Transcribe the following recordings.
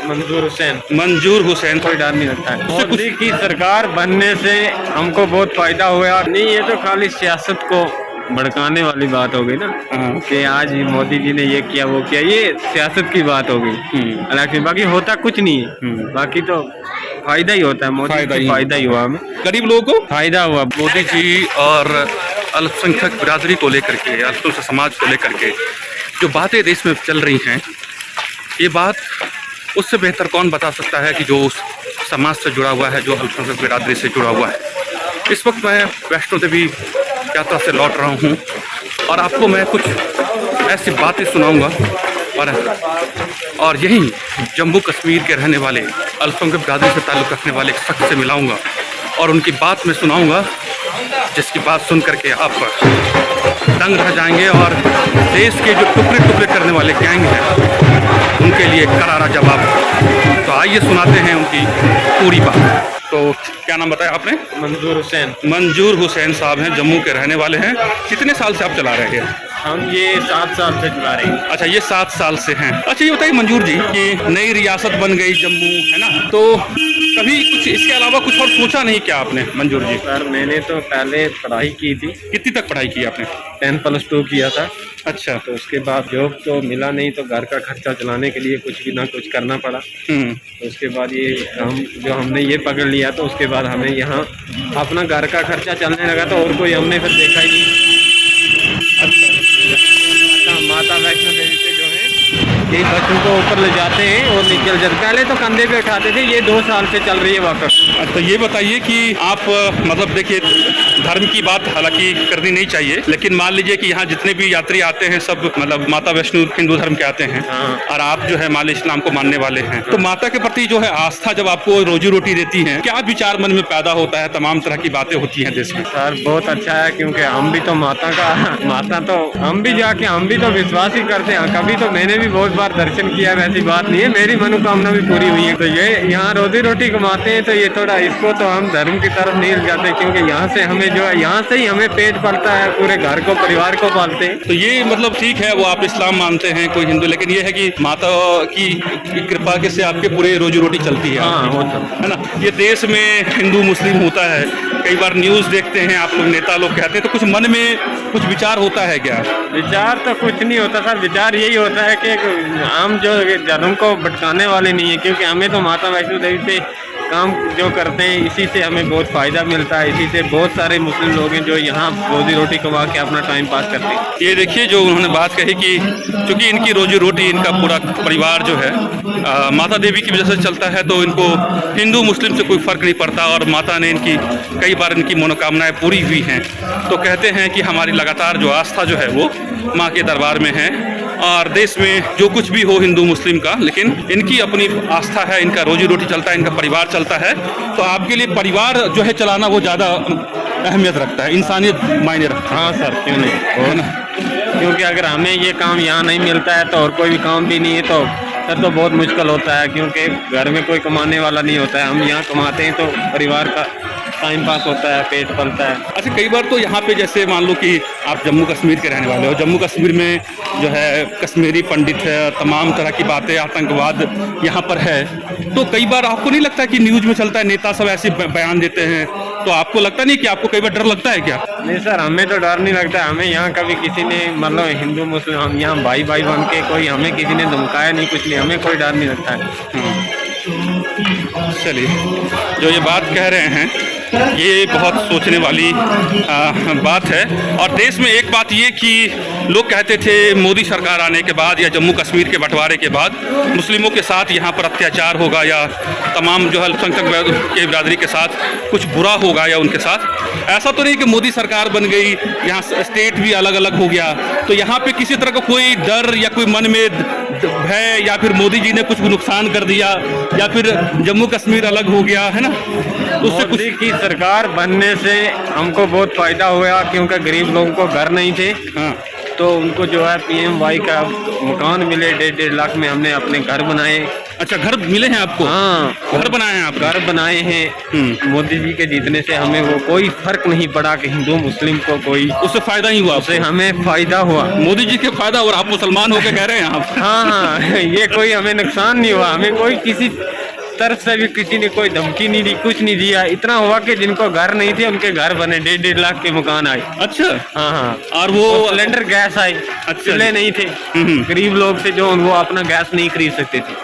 मंजूर हुसैन। मंजूर हुसैन। कोई डर नहीं लगता है। मोदी की सरकार बनने से हमको बहुत फायदा हुआ। नहीं, ये तो खाली सियासत को भड़काने वाली बात हो गई ना कि आज मोदी जी ने ये किया वो किया, ये सियासत की बात हो गई। हालांकि बाकी होता कुछ नहीं है, बाकी तो फायदा ही होता है। मोदी से फायदा ही हुआ, हमें गरीब लोगों को फायदा हुआ। मोदी जी और अल्पसंख्यक बिरादरी को लेकर के, अल्पसंख्यक समाज को लेकर के जो बातें देश में चल रही हैं, ये बात उससे बेहतर कौन बता सकता है कि जो उस समाज से जुड़ा हुआ है, जो अल्पसंख्यक बिरादरी से जुड़ा हुआ है। इस वक्त मैं वैष्णो देवी यात्रा से लौट रहा हूँ और आपको मैं कुछ ऐसी बातें सुनाऊंगा और यहीं जम्मू कश्मीर के रहने वाले अल्पसंख्यक बिरादरी से ताल्लुक़ रखने वाले एक शख्स से मिलाऊंगा और उनकी बात मैं सुनाऊंगा, जिसकी बात सुन करके आप दंग रह जाएंगे और देश के जो टुकड़े टुकड़े करने वाले गैंग हैं उनके लिए करारा जवाब। तो आइए सुनाते हैं उनकी पूरी बात। तो क्या नाम बताया आपने? मंजूर हुसैन। मंजूर हुसैन साहब हैं, जम्मू के रहने वाले हैं। कितने साल से आप चला रहे हैं? हम ये 7 साल से चला रहे हैं। अच्छा, ये 7 साल से हैं। अच्छा, ये बताइए मंजूर जी कि नई रियासत बन गई जम्मू, है ना, तो कभी कुछ इसके अलावा कुछ और सोचा नहीं क्या आपने मंजूर जी? सर मैंने तो पहले पढ़ाई की थी। कितनी तक पढ़ाई की आपने? 10+2 किया था। अच्छा, तो उसके बाद जॉब तो मिला नहीं, तो घर का खर्चा चलाने के लिए कुछ भी ना कुछ करना पड़ा। तो उसके बाद ये काम जो हमने ये पकड़ लिया, तो उसके बाद हमें यहाँ अपना घर का खर्चा चलने लगा, तो और कोई हमने फिर देखा ही नहीं। अच्छा, माता वैष्णो देवी से जो है ये बच्चों को ऊपर ले जाते हैं और निकल जाते। पहले तो कंधे पे उठाते थे, ये 2 साल से चल रही है वापस। अच्छा, ये बताइए कि आप मतलब देखिए, धर्म की बात हालांकि करनी नहीं चाहिए, लेकिन मान लीजिए कि यहाँ जितने भी यात्री आते हैं सब मतलब माता वैष्णो हिंदू धर्म के आते हैं। और आप जो है मान लीजिए इस्लाम को मानने वाले हैं, तो माता के प्रति जो है आस्था जब आपको रोजी रोटी देती है, क्या विचार मन में पैदा होता है? तमाम तरह की बातें होती हैं देश में। सर बहुत अच्छा है, क्योंकि हम भी तो माता तो हम भी जाके हम भी तो विश्वास ही करते हैं। कभी तो मैंने भी बहुत बार दर्शन किया, वैसी बात नहीं है, मेरी मनोकामना भी पूरी हुई है। तो ये यहाँ रोजी रोटी कमाते हैं, तो ये थोड़ा इसको तो हम धर्म की तरफ नहीं जाते, क्योंकि यहाँ से हमें जो है यहाँ से ही हमें पेट पलता है, पूरे घर को परिवार को पालते हैं। तो ये मतलब ठीक है, वो आप इस्लाम मानते हैं, कोई हिंदू, लेकिन ये है कि माता की कृपा के से आपके पूरे रोजी रोटी चलती है। हाँ, वो तो है ना। ये देश में हिंदू मुस्लिम होता है, कई बार न्यूज़ देखते हैं, आप लोग नेता लोग कहते हैं, तो कुछ मन में कुछ विचार होता है क्या? विचार तो कुछ नहीं होता सर, विचार यही होता है कि हम जो धर्म को भटकाने वाले नहीं है, क्योंकि हमें तो माता वैष्णो देवी पे काम जो करते हैं, इसी से हमें बहुत फ़ायदा मिलता है। इसी से बहुत सारे मुस्लिम लोग हैं जो यहाँ रोजी रोटी कमा के अपना टाइम पास करते हैं। ये देखिए जो उन्होंने बात कही कि चूँकि इनकी रोजी रोटी, इनका पूरा परिवार जो है माता देवी की वजह से चलता है, तो इनको हिंदू मुस्लिम से कोई फ़र्क नहीं पड़ता और माता ने इनकी कई बार इनकी मनोकामनाएँ पूरी हुई हैं। तो कहते हैं कि हमारी लगातार जो आस्था जो है वो माँ के दरबार में है और देश में जो कुछ भी हो हिंदू मुस्लिम का, लेकिन इनकी अपनी आस्था है, इनका रोजी रोटी चलता है, इनका परिवार चलता है। तो आपके लिए परिवार जो है चलाना वो ज़्यादा अहमियत रखता है, इंसानियत मायने रखता है। हाँ सर, क्यों नहीं, है ना। क्योंकि अगर हमें ये काम यहाँ नहीं मिलता है तो और कोई भी काम भी नहीं है, तो सर तो बहुत मुश्किल होता है, क्योंकि घर में कोई कमाने वाला नहीं होता है। हम यहाँ कमाते हैं तो परिवार का टाइम पास होता है, पेट पलता है। अच्छा, कई बार तो यहाँ पे जैसे मान लो कि आप जम्मू कश्मीर के रहने वाले हो, जम्मू कश्मीर में जो है कश्मीरी पंडित है, तमाम तरह की बातें, आतंकवाद यहाँ पर है, तो कई बार आपको नहीं लगता कि न्यूज़ में चलता है, नेता सब ऐसे बयान देते हैं, तो आपको लगता नहीं कि आपको कई बार डर लगता है क्या? नहीं सर, हमें तो डर नहीं लगता। हमें यहाँ कभी किसी ने मतलब हिंदू मुस्लिम हम यहाँ भाई भाई बन के कोई हमें किसी ने धमकाया नहीं, कुछ नहीं, हमें कोई डर नहीं लगता है। चलिए, जो ये बात कह रहे हैं ये बहुत सोचने वाली बात है। और देश में एक बात ये कि लोग कहते थे मोदी सरकार आने के बाद या जम्मू कश्मीर के बंटवारे के बाद मुस्लिमों के साथ यहाँ पर अत्याचार होगा या तमाम जो अल्पसंख्यक के बिरादरी के साथ कुछ बुरा होगा या उनके साथ। ऐसा तो नहीं कि मोदी सरकार बन गई, यहाँ स्टेट भी अलग अलग हो गया, तो यहाँ पे किसी तरह का कोई डर या कोई मन में भय या फिर मोदी जी ने कुछ नुकसान कर दिया या फिर जम्मू कश्मीर अलग हो गया, है ना, उससे मोदी की सरकार बनने से हमको बहुत फायदा हुआ, क्योंकि गरीब लोगों को घर नहीं थे। हाँ, तो उनको जो है PMY का मकान मिले, 1.5 लाख में हमने अपने घर बनाए। अच्छा, घर मिले हैं आपको? हाँ, घर बनाए हैं आप? घर बनाए हैं। मोदी जी के जीतने से हमें वो कोई फर्क नहीं पड़ा कि हिंदू मुस्लिम को कोई, उससे फायदा ही हुआ उससे आपको? हमें फायदा हुआ। मोदी जी के फायदा, और आप मुसलमान होकर कह रहे हैं आप? हाँ हाँ, ये कोई हमें नुकसान नहीं हुआ, हमें कोई किसी तरफ से भी किसी ने कोई धमकी नहीं दी, कुछ नहीं दिया। इतना हुआ कि जिनको घर नहीं थे उनके घर बने, 1.5 लाख के मकान आए। अच्छा। हाँ हाँ, और वो सिलेंडर गैस आए, चूल्हे नहीं थे। गरीब लोग थे जो वो अपना गैस नहीं खरीद सकते थे,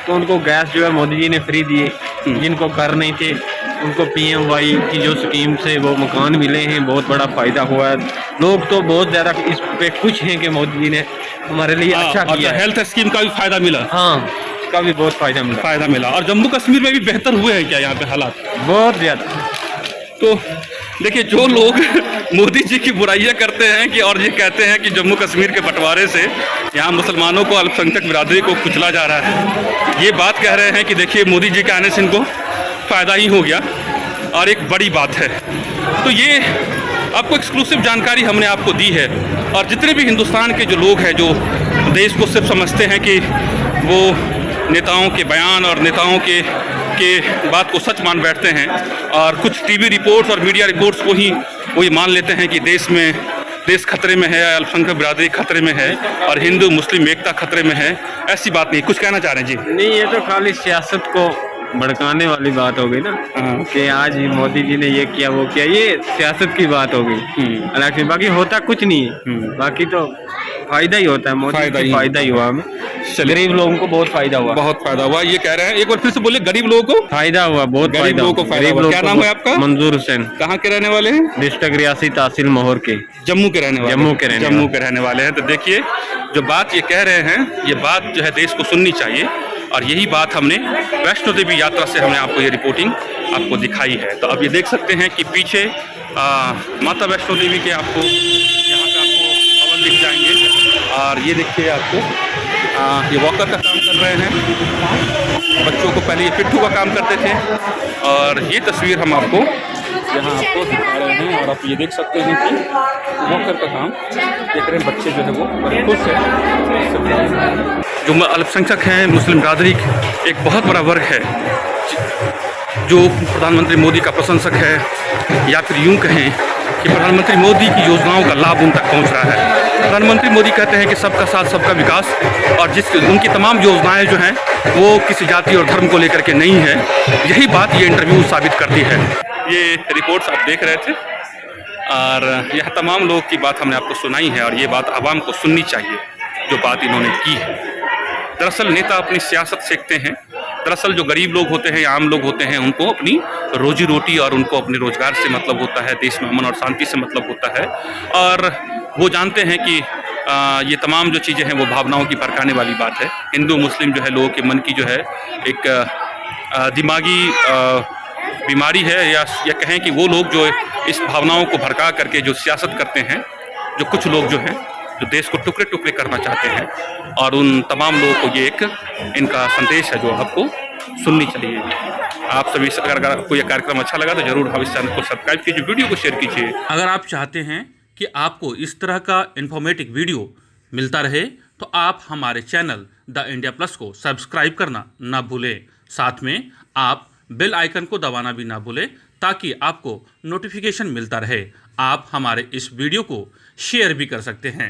तो उनको गैस जो है मोदी जी ने फ्री दिए। जिनको घर नहीं थे उनको PMY की जो स्कीम से वो मकान मिले हैं, बहुत बड़ा फायदा हुआ है। लोग तो बहुत ज्यादा इस पे खुश हैं कि मोदी जी ने हमारे लिए अच्छा किया है। हेल्थ स्कीम का भी फायदा मिला? हाँ, इसका भी बहुत फायदा मिला। और जम्मू कश्मीर में भी बेहतर हुए हैं क्या यहाँ पे हालात? बहुत ज्यादा। तो देखिए, जो लोग मोदी जी की बुराइयां करते हैं कि और ये कहते हैं कि जम्मू कश्मीर के बंटवारे से यहाँ मुसलमानों को, अल्पसंख्यक बिरादरी को कुचला जा रहा है, ये बात कह रहे हैं कि देखिए मोदी जी के आने से इनको फ़ायदा ही हो गया, और एक बड़ी बात है। तो ये आपको एक्सक्लूसिव जानकारी हमने आपको दी है। और जितने भी हिंदुस्तान के जो लोग हैं जो देश को सिर्फ समझते हैं कि वो नेताओं के बयान और नेताओं के बात को सच मान बैठते हैं, और कुछ टीवी रिपोर्ट्स और मीडिया रिपोर्ट्स को ही वो ये मान लेते हैं कि देश खतरे में है, अल्पसंख्यक बिरादरी खतरे में है, और हिंदू मुस्लिम एकता खतरे में है। ऐसी बात नहीं। कुछ कहना चाह रहे हैं जी? नहीं, ये तो खाली सियासत को भड़काने वाली बात हो गई ना, कि आज मोदी जी ने ये किया वो किया, ये सियासत की बात हो गई। हालांकि बाकी होता कुछ नहीं है, बाकी तो फायदा ही होता है। मोदी से फायदा ही हुआ हमें, गरीब लोगों को बहुत फायदा हुआ। बहुत फायदा हुआ, ये कह रहे हैं। एक बार फिर से बोले, गरीब लोगों को फायदा हुआ, बहुत गरीब लोगों को फायदा हुआ। क्या नाम है आपका? मंजूर हुसैन। कहाँ के रहने वाले हैं? डिस्ट्रिक्ट रियासी तहसील मोहर के, जम्मू के रहने वाले। जम्मू के रहने वाले हैं। तो देखिए, जो बात ये कह रहे हैं, ये बात जो है देश को सुननी चाहिए, और यही बात हमने वैष्णो देवी यात्रा से हमने आपको ये रिपोर्टिंग आपको दिखाई है। तो अब ये देख सकते हैं कि पीछे माता वैष्णो देवी के आपको यहाँ पे आपको भवन दिख जाएंगे, और ये देखिए आपको ये वॉकर का काम कर रहे हैं। बच्चों को पहले ये पिट्ठू का काम करते थे, और ये तस्वीर हम आपको यहाँ आपको दिखा रहे हैं। और आप ये देख सकते हैं कि वॉकर का काम देख रहे हैं, बच्चे जो है वो बड़े खुश हैं। जो अल्पसंख्यक हैं, मुस्लिम बिरादरी एक बहुत बड़ा वर्ग है जो प्रधानमंत्री मोदी का प्रशंसक है, या फिर यूँ कहें कि प्रधानमंत्री मोदी की योजनाओं का लाभ उन तक पहुंच रहा है। प्रधानमंत्री मोदी कहते हैं कि सबका साथ सबका विकास, और उनकी तमाम योजनाएं जो हैं वो किसी जाति और धर्म को लेकर के नहीं है। यही बात ये इंटरव्यू साबित करती है। ये रिपोर्ट्स आप देख रहे थे, और यह तमाम लोग की बात हमने आपको सुनाई है, और ये बात आवाम को सुननी चाहिए जो बात इन्होंने की है। दरअसल नेता अपनी सियासत सीखते हैं। दरअसल जो गरीब लोग होते हैं या आम लोग होते हैं, उनको अपनी रोजी रोटी और उनको अपने रोजगार से मतलब होता है, देश में अमन और शांति से मतलब होता है, और वो जानते हैं कि ये तमाम जो चीज़ें हैं वो भावनाओं की भड़काने वाली बात है। हिंदू मुस्लिम जो है लोगों के मन की जो है एक दिमागी बीमारी है, या कहें कि वो लोग जो इस भावनाओं को भड़का करके जो सियासत करते हैं, जो कुछ लोग जो हैं जो देश को टुकड़े टुकड़े करना चाहते हैं, और उन तमाम लोगों को ये एक इनका संदेश है जो आपको सुननी चाहिए। आप सभी अगर आपको ये कार्यक्रम अच्छा लगा तो जरूर हम इस चैनल को सब्सक्राइब कीजिए, वीडियो को शेयर कीजिए। अगर आप चाहते हैं कि आपको इस तरह का इन्फॉर्मेटिव वीडियो मिलता रहे, तो आप हमारे चैनल द इंडिया प्लस को सब्सक्राइब करना ना भूलें। साथ में आप बेल आइकन को दबाना भी ना भूलें, ताकि आपको नोटिफिकेशन मिलता रहे। आप हमारे इस वीडियो को शेयर भी कर सकते हैं।